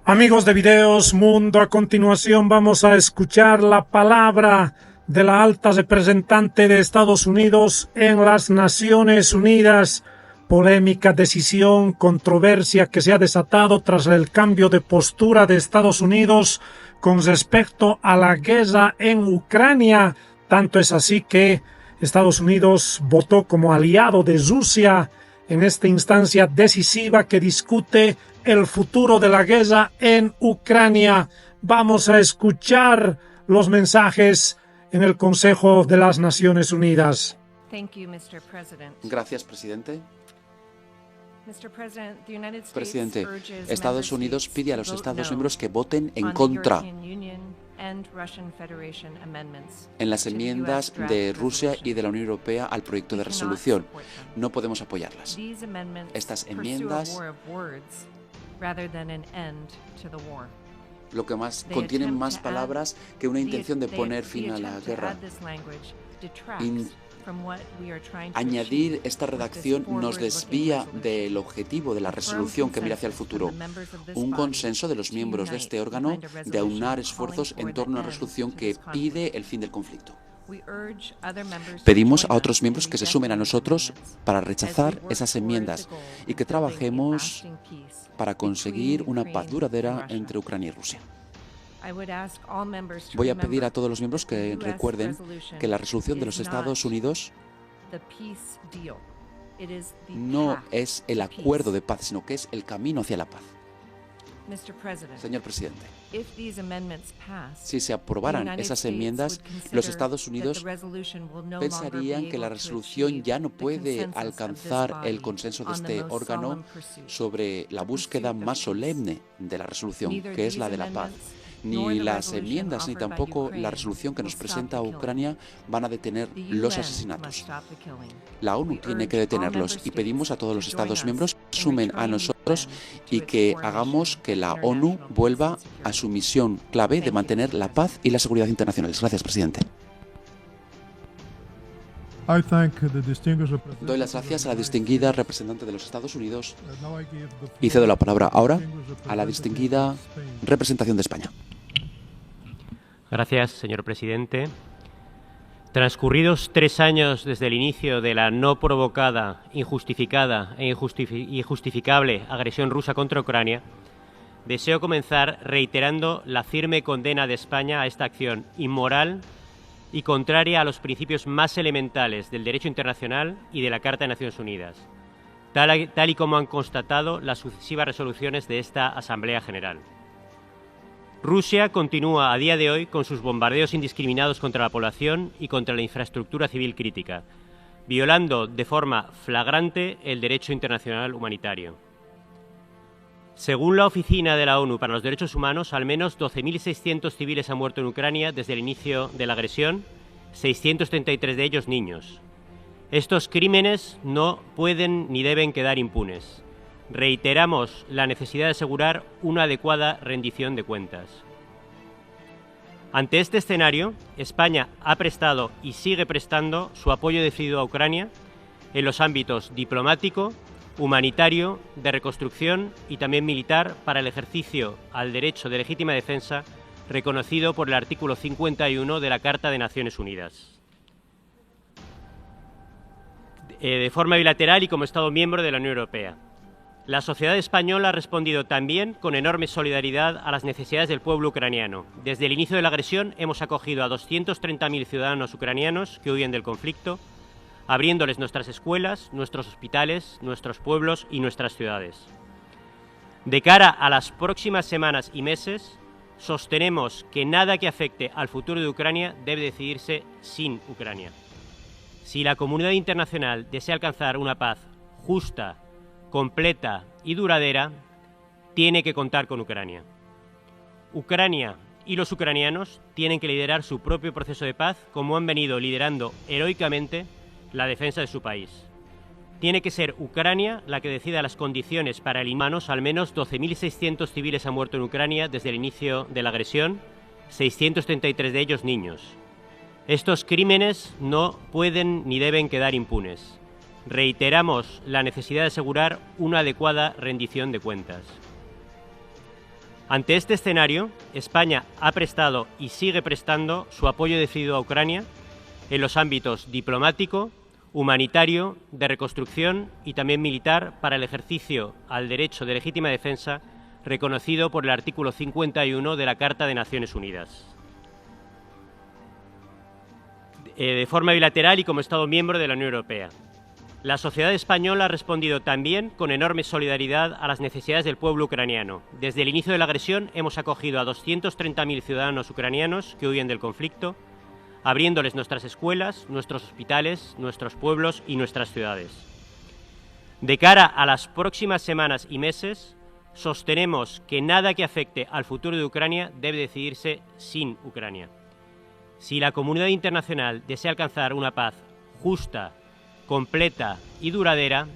Amigos de Videos Mundo, a continuación vamos a escuchar la palabra de la alta representante de Estados Unidos en las Naciones Unidas. Polémica, decisión, controversia que se ha desatado tras el cambio de postura de Estados Unidos con respecto a la guerra en Ucrania. Tanto es así que Estados Unidos votó como aliado de Rusia en esta instancia decisiva que discute el futuro de la guerra en Ucrania. Vamos a escuchar los mensajes en el Consejo de las Naciones Unidas. Gracias, presidente. Presidente, Estados Unidos pide a los Estados miembros que voten en contra en las enmiendas de Rusia y de la Unión Europea al proyecto de resolución. No podemos apoyarlas. Estas enmiendas contienen más palabras que una intención de poner fin a la guerra. Añadir esta redacción nos desvía del objetivo de la resolución que mira hacia el futuro. Un consenso de los miembros de este órgano de aunar esfuerzos en torno a una resolución que pide el fin del conflicto. Pedimos a otros miembros que se sumen a nosotros para rechazar esas enmiendas y que trabajemos para conseguir una paz duradera entre Ucrania y Rusia. Voy a pedir a todos los miembros que recuerden que la resolución de los Estados Unidos no es el acuerdo de paz, sino que es el camino hacia la paz. Señor presidente, si se aprobaran esas enmiendas, los Estados Unidos pensarían que la resolución ya no puede alcanzar el consenso de este órgano sobre la búsqueda más solemne de la resolución, que es la de la paz. Ni las enmiendas ni tampoco la resolución que nos presenta Ucrania van a detener los asesinatos. La ONU tiene que detenerlos y pedimos a todos los Estados miembros que se sumen a nosotros y que hagamos que la ONU vuelva a su misión clave de mantener la paz y la seguridad internacionales. Gracias, presidente. Doy las gracias a la distinguida representante de los Estados Unidos y cedo la palabra ahora a la distinguida representación de España. Gracias, señor presidente. Transcurridos 3 años desde el inicio de la no provocada, injustificada e injustificable agresión rusa contra Ucrania, deseo comenzar reiterando la firme condena de España a esta acción inmoral y contraria a los principios más elementales del derecho internacional y de la Carta de Naciones Unidas, tal y como han constatado las sucesivas resoluciones de esta Asamblea General. Rusia continúa a día de hoy con sus bombardeos indiscriminados contra la población y contra la infraestructura civil crítica, violando de forma flagrante el derecho internacional humanitario. Según la Oficina de la ONU para los Derechos Humanos, al menos 12.600 civiles han muerto en Ucrania desde el inicio de la agresión, 633 de ellos niños. Estos crímenes no pueden ni deben quedar impunes. Reiteramos la necesidad de asegurar una adecuada rendición de cuentas. Ante este escenario, España ha prestado y sigue prestando su apoyo decidido a Ucrania en los ámbitos diplomático, humanitario, de reconstrucción y también militar para el ejercicio al derecho de legítima defensa reconocido por el artículo 51 de la Carta de Naciones Unidas. De forma bilateral y como Estado miembro de la Unión Europea. La sociedad española ha respondido también con enorme solidaridad a las necesidades del pueblo ucraniano. Desde el inicio de la agresión hemos acogido a 230.000 ciudadanos ucranianos que huyen del conflicto, abriéndoles nuestras escuelas, nuestros hospitales, nuestros pueblos y nuestras ciudades. De cara a las próximas semanas y meses, sostenemos que nada que afecte al futuro de Ucrania debe decidirse sin Ucrania. Si la comunidad internacional desea alcanzar una paz justa, completa y duradera, tiene que contar con Ucrania. Ucrania y los ucranianos tienen que liderar su propio proceso de paz, como han venido liderando heroicamente la defensa de su país. Tiene que ser Ucrania la que decida las condiciones para el humanos. Al menos 12.600 civiles han muerto en Ucrania desde el inicio de la agresión, 633 de ellos niños. Estos crímenes no pueden ni deben quedar impunes. Reiteramos la necesidad de asegurar una adecuada rendición de cuentas. Ante este escenario, España ha prestado y sigue prestando su apoyo decidido a Ucrania en los ámbitos diplomático, humanitario, de reconstrucción y también militar para el ejercicio al derecho de legítima defensa reconocido por el artículo 51 de la Carta de Naciones Unidas. De forma bilateral y como Estado miembro de la Unión Europea. La sociedad española ha respondido también con enorme solidaridad a las necesidades del pueblo ucraniano. Desde el inicio de la agresión hemos acogido a 230.000 ciudadanos ucranianos que huyen del conflicto, abriéndoles nuestras escuelas, nuestros hospitales, nuestros pueblos y nuestras ciudades. De cara a las próximas semanas y meses, sostenemos que nada que afecte al futuro de Ucrania debe decidirse sin Ucrania. Si la comunidad internacional desea alcanzar una paz justa, completa y duradera,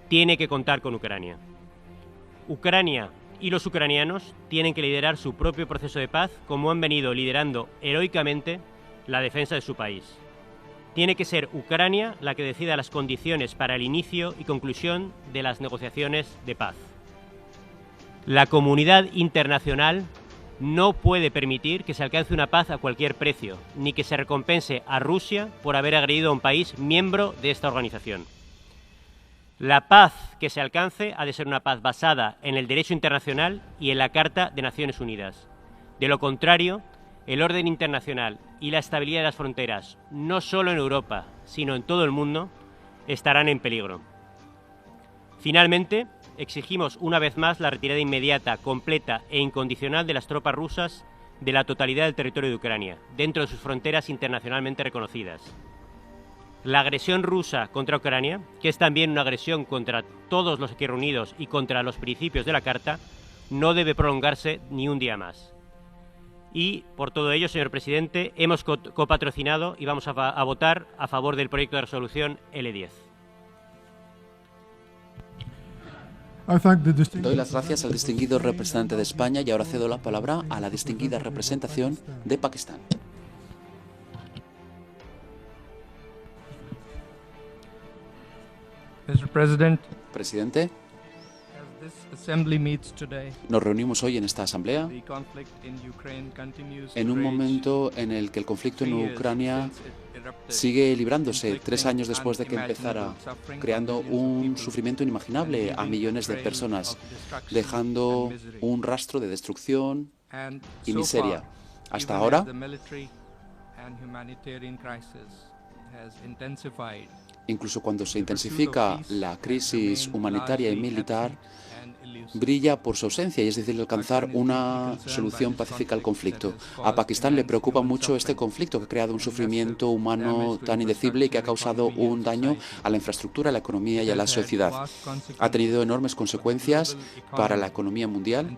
tiene que contar con Ucrania. Ucrania y los ucranianos tienen que liderar su propio proceso de paz como han venido liderando heroicamente la defensa de su país. Tiene que ser Ucrania la que decida las condiciones para el inicio y conclusión de las negociaciones de paz. La comunidad internacional no puede permitir que se alcance una paz a cualquier precio, ni que se recompense a Rusia por haber agredido a un país miembro de esta organización. La paz que se alcance ha de ser una paz basada en el derecho internacional y en la Carta de Naciones Unidas. De lo contrario, el orden internacional y la estabilidad de las fronteras, no solo en Europa, sino en todo el mundo, estarán en peligro. Finalmente, exigimos una vez más la retirada inmediata, completa e incondicional de las tropas rusas de la totalidad del territorio de Ucrania, dentro de sus fronteras internacionalmente reconocidas. La agresión rusa contra Ucrania, que es también una agresión contra todos los aquí reunidos y contra los principios de la Carta, no debe prolongarse ni un día más. Y, por todo ello, señor presidente, hemos copatrocinado y vamos a votar a favor del proyecto de resolución L10. Doy las gracias al distinguido representante de España y ahora cedo la palabra a la distinguida representación de Pakistán. Presidente, nos reunimos hoy en esta asamblea en un momento en el que el conflicto en Ucrania sigue librándose 3 años después de que empezara, creando un sufrimiento inimaginable a millones de personas, dejando un rastro de destrucción y miseria. Hasta ahora, incluso cuando se intensifica la crisis humanitaria y militar, brilla por su ausencia, y es difícil alcanzar una solución pacífica al conflicto. A Pakistán le preocupa mucho este conflicto que ha creado un sufrimiento humano tan indecible y que ha causado un daño a la infraestructura, a la economía y a la sociedad. Ha tenido enormes consecuencias para la economía mundial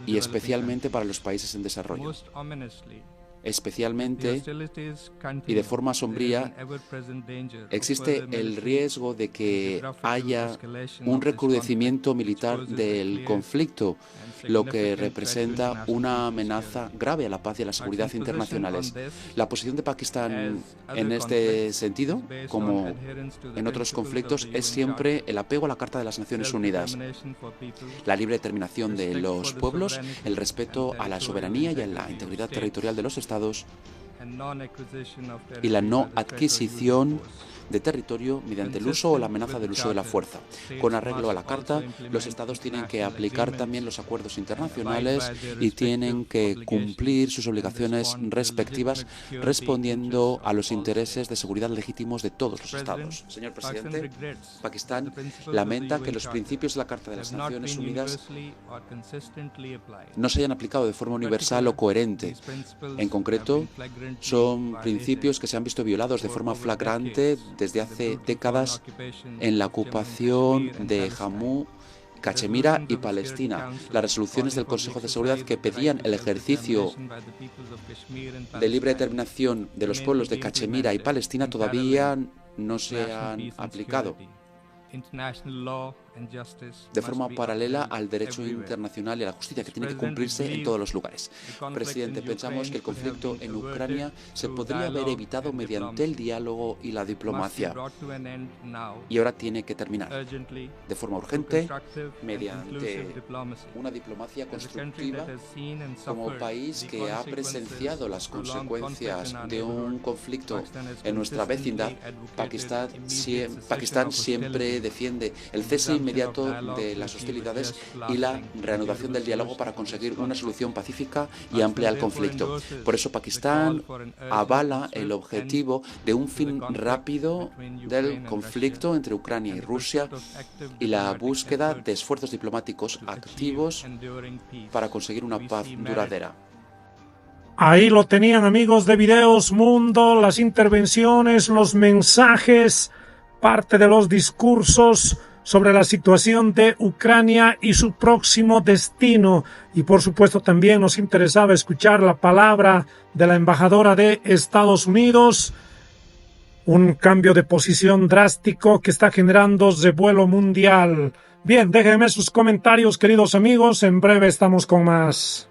y especialmente para los países en desarrollo. Especialmente y de forma sombría, existe el riesgo de que haya un recrudecimiento militar del conflicto, lo que representa una amenaza grave a la paz y a la seguridad internacionales. La posición de Pakistán en este sentido, como en otros conflictos, es siempre el apego a la Carta de las Naciones Unidas, la libre determinación de los pueblos, el respeto a la soberanía y a la integridad territorial de los estados y la no adquisición de territorio mediante el uso o la amenaza del uso de la fuerza. Con arreglo a la Carta, los Estados tienen que aplicar también los acuerdos internacionales y tienen que cumplir sus obligaciones respectivas respondiendo a los intereses de seguridad legítimos de todos los Estados. Señor presidente, Pakistán lamenta que los principios de la Carta de las Naciones Unidas no se hayan aplicado de forma universal o coherente. En concreto, son principios que se han visto violados de forma flagrante desde hace décadas en la ocupación de Jammu, Cachemira y Palestina. Las resoluciones del Consejo de Seguridad que pedían el ejercicio de libre determinación de los pueblos de Cachemira y Palestina todavía no se han aplicado. de forma paralela al derecho internacional y a la justicia, que tiene que cumplirse en todos los lugares. Presidente, pensamos que el conflicto en Ucrania se podría haber evitado mediante el diálogo y la diplomacia, y ahora tiene que terminar de forma urgente mediante una diplomacia constructiva. Como país que ha presenciado las consecuencias de un conflicto en nuestra vecindad, Pakistán siempre defiende el cese inmediato de las hostilidades y la reanudación del diálogo para conseguir una solución pacífica y amplia al conflicto. Por eso Pakistán avala el objetivo de un fin rápido del conflicto entre Ucrania y Rusia y la búsqueda de esfuerzos diplomáticos activos para conseguir una paz duradera. Ahí lo tenían, amigos de Videos Mundo, las intervenciones, los mensajes, parte de los discursos sobre la situación de Ucrania y su próximo destino. Y por supuesto también nos interesaba escuchar la palabra de la embajadora de Estados Unidos. Un cambio de posición drástico que está generando revuelo mundial. Bien, déjenme sus comentarios, queridos amigos. En breve estamos con más.